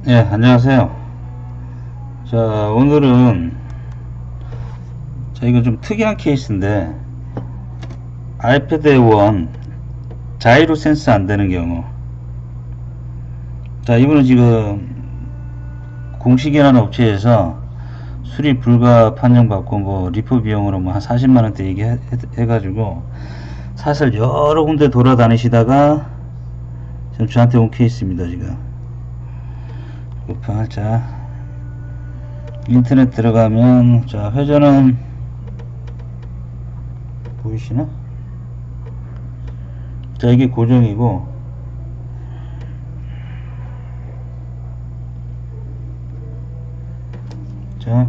예, 안녕하세요. 자, 오늘은 이거 좀 특이한 케이스인데 아이패드 원 자이로 센스 안 되는 경우. 자, 이거는 지금 공식이라는 업체에서 수리 불가 판정받고 뭐 리프 비용으로 뭐 한 40만 원대 얘기해가지고 사실 여러 군데 돌아다니시다가 지금 저한테 온 케이스입니다. 지금 자, 인터넷 들어가면 자, 회전은 보이시나? 자, 이게 고정이고, 자,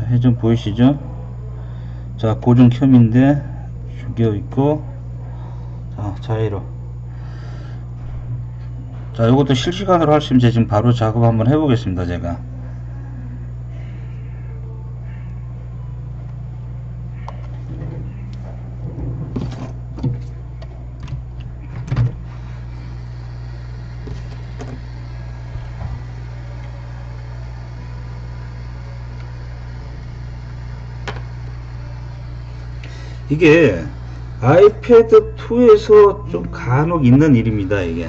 회전 보이시죠? 자, 고정 켬인데 죽여 있고, 자, 자이로. 자, 이것도 실시간으로 할 수 있는지 지금 바로 작업 한번 해보겠습니다. 제가 이게 아이패드 2에서 좀 간혹 있는 일입니다. 이게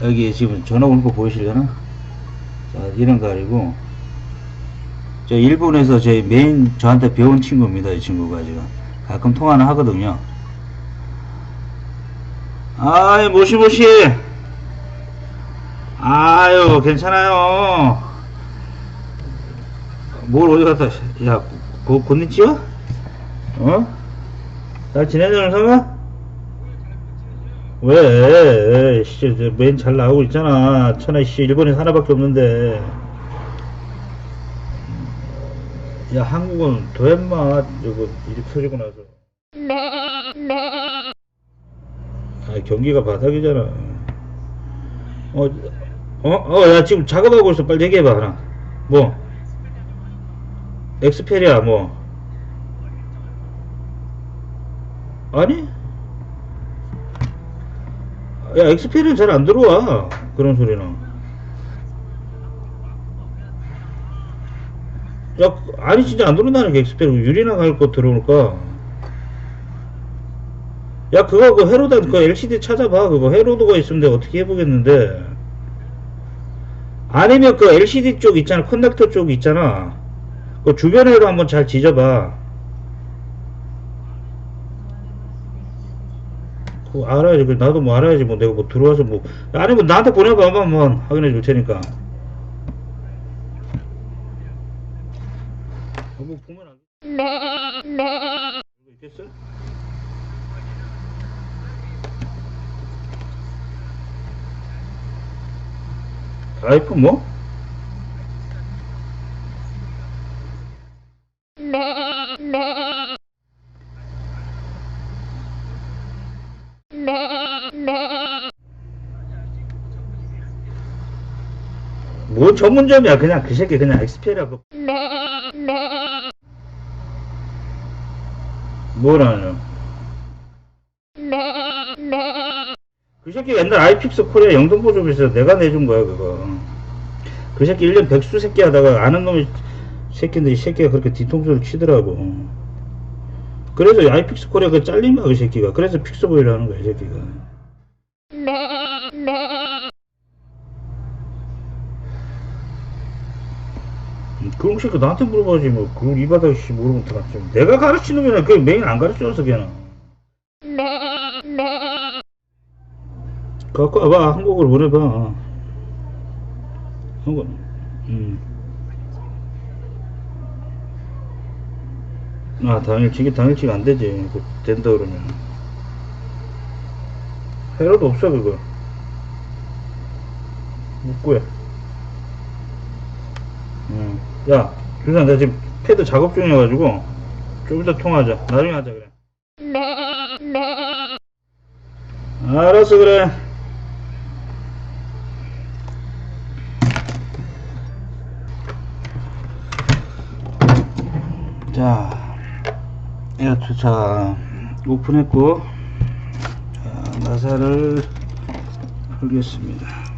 여기 지금 전화 오는 거 보이시려나? 자, 이런 거 아니고 저 일본에서 제 메인 저한테 배운 친구입니다. 이 친구가 지금 가끔 통화는 하거든요. 아이, 모시모시. 아유, 괜찮아요. 뭘 어디 갔다, 야, 곤니치와? 어? 잘 지내는 성아? 왜, 씨, 맨 잘 나오고 있잖아. 천하, 씨, 일본에 하나밖에 없는데. 야, 한국은 더 했마. 이거, 일 터지고 나서. 아, 경기가 바닥이잖아. 어, 야, 지금 작업하고 있어. 빨리 얘기해봐, 하나. 뭐, 엑스페리아, 뭐. 아니? 야, 엑스페리아 잘 안 들어와. 그런 소리는. 야, 아니, 진짜 안 들어온다는 게 엑스페리아. 유리나 갈 거 들어올까? 야, 그거, 그 헤로다, 그 LCD 찾아봐. 그거 헤로드가 있으면 내가 어떻게 해보겠는데. 아니면 그 LCD 쪽 있잖아. 커넥터 쪽 있잖아. 그 주변에도 한번 잘 지져봐. 그거 알아야지. 나도 뭐 알아야지. 뭐 내가 뭐 들어와서 뭐. 아니면 나한테 보내봐. 한번 확인해 줄 테니까. 뭐 보면 안 있겠어? 아이폰 뭐? 뭔 전문점이야. 그냥 그 새끼 그냥 엑스페리아 그 뭐라냐. 그 새끼 옛날 아이픽스 코리아 영등포점에서 내가 내준 거야 그거. 그 새끼 1년 백수 새끼 하다가 아는 놈이 새끼인데 이 새끼가 그렇게 뒤통수를 치더라고. 그래서 아이픽스 코리아 그 잘린 거야 그 새끼가. 그래서 픽스보이를 하는 거야 이 새끼가. 그런 새끼 나한테 물어봐야지 뭐. 그걸 이 바닥에 씨 모르면 들었지. 내가 가르치는 게는 그 메인 안 가르쳐줘서 걔는. 갖고 와봐. 한국을 보내봐. 한국. 아, 당일치기 안 되지. 그 된다 그러면. 해로도 없어 그거. 못 구해. 야, 준상, 나 지금 패드 작업 중이어가지고 좀 이따 통화하자. 나중에 하자 그래. 알았어 그래. 자, 자, 오픈했고, 자, 나사를 풀겠습니다.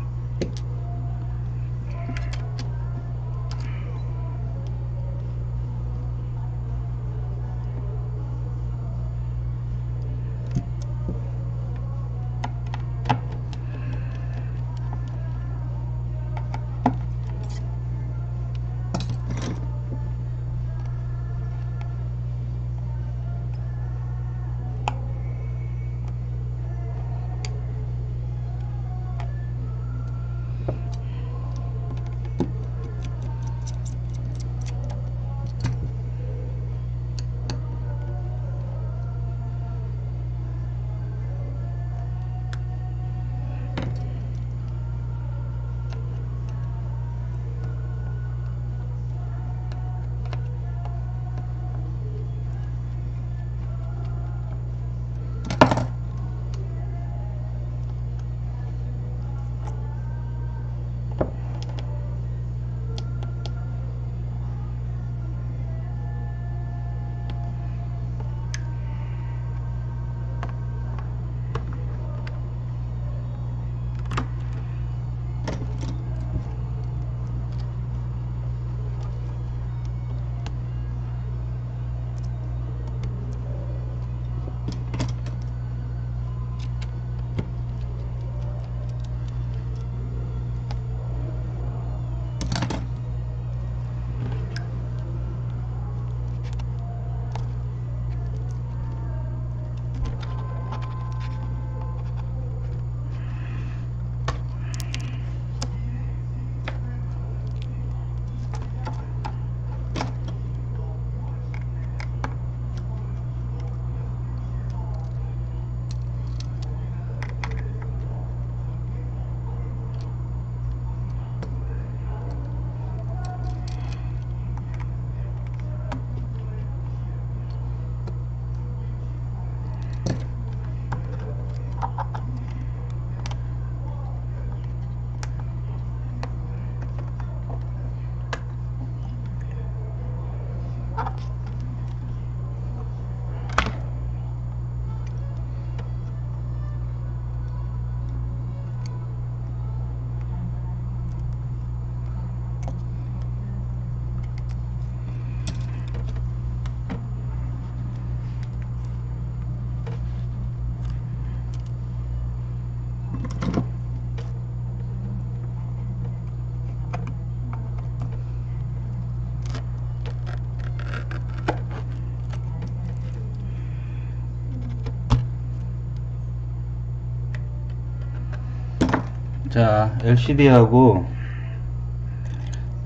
자, LCD하고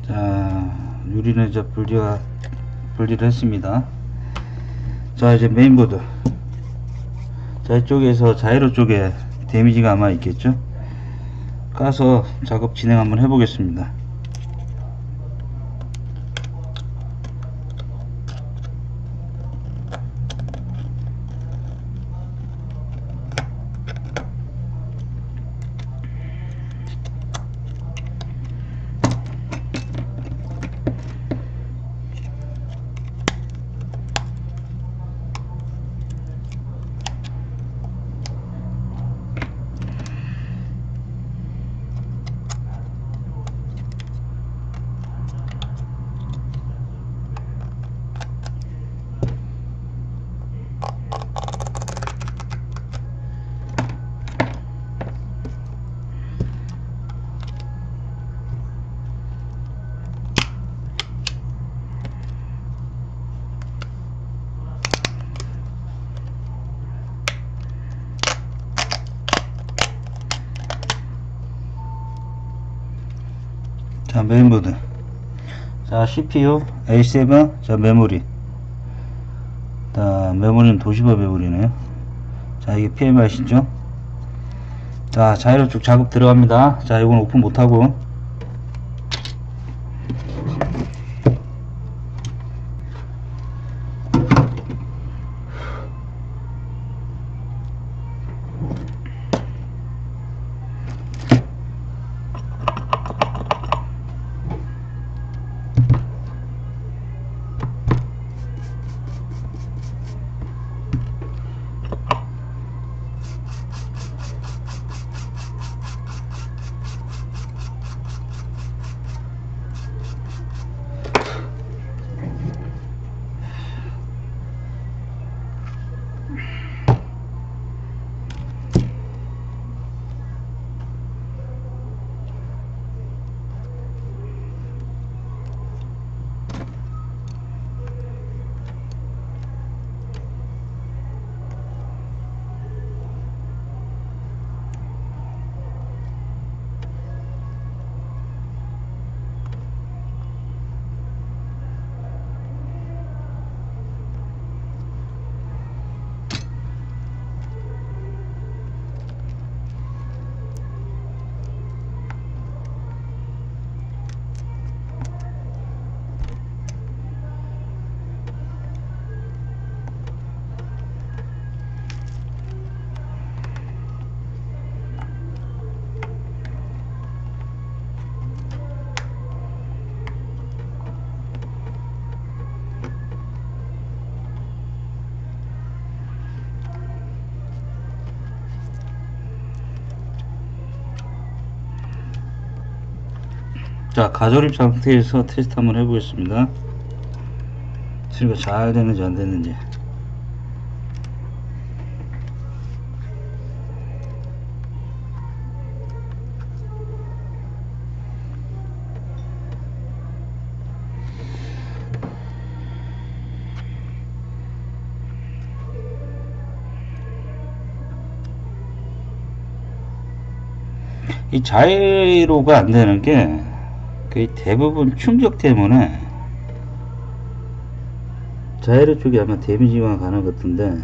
자, 유리는 이제 분리를 했습니다. 자, 이제 메인보드. 자, 이쪽에서 자이로 쪽에 데미지가 아마 있겠죠. 까서 작업 진행 한번 해보겠습니다. 자, 메인보드. 자, CPU, A7, 자, 메모리. 자, 메모리는 도시바 메모리네요. 자, 이게 PMIC죠. 자, 자이로 쪽 작업 들어갑니다. 자, 이건 오픈 못하고. 자, 가조립 상태에서 테스트 한번 해보겠습니다. 수리가 잘 됐는지 안 됐는지. 이 자이로가 안 되는 게 거의 대부분 충격 때문에 자이로 쪽이 아마 데미지가 가는 것 같은데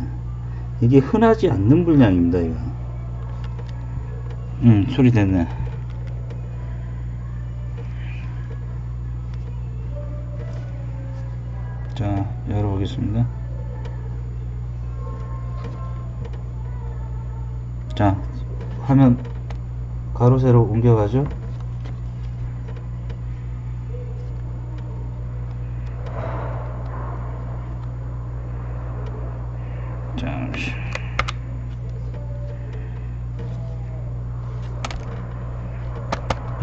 이게 흔하지 않는 불량입니다. 이거 소리 됐네. 자, 열어보겠습니다. 자, 화면 가로 세로 옮겨가죠. 잠시.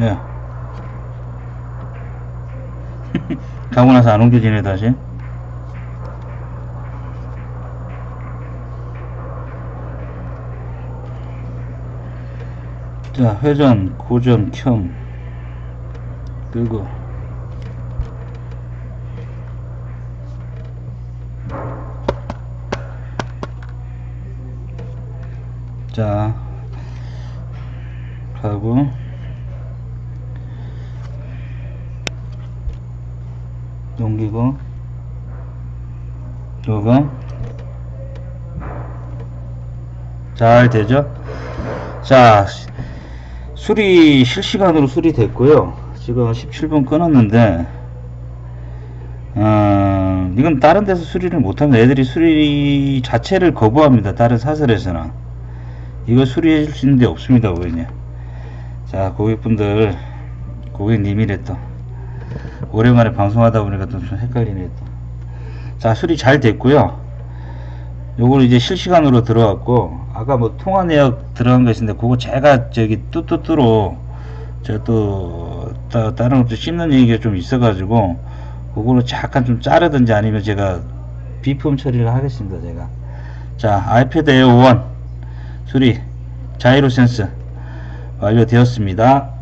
야. 가고 나서 안 옮겨지네 다시. 자, 회전, 고전, 켬 끄고. 자, 하고 넘기고 요거 잘 되죠? 자, 수리 실시간으로 수리됐고요. 지금 17분 끊었는데 이건 다른 데서 수리를 못합니다. 애들이 수리 자체를 거부합니다. 다른 사설에서는 이거 수리해 줄 수 있는 데 없습니다. 고객님. 자, 고객분들, 고객님이래 또 오랜만에 방송하다 보니까 좀 헷갈리네 또. 자, 수리 잘 됐고요. 요걸 이제 실시간으로 들어왔고, 아까 뭐 통화 내역 들어간 거 있는데 그거 제가 저기 뚜뚜뚜로 제가 또 다른 것도 씹는 얘기가 좀 있어 가지고 그거는 잠깐 좀 자르든지 아니면 제가 비품 처리를 하겠습니다. 제가. 자, 아이패드 에어 1 수리 자이로 센스 완료되었습니다.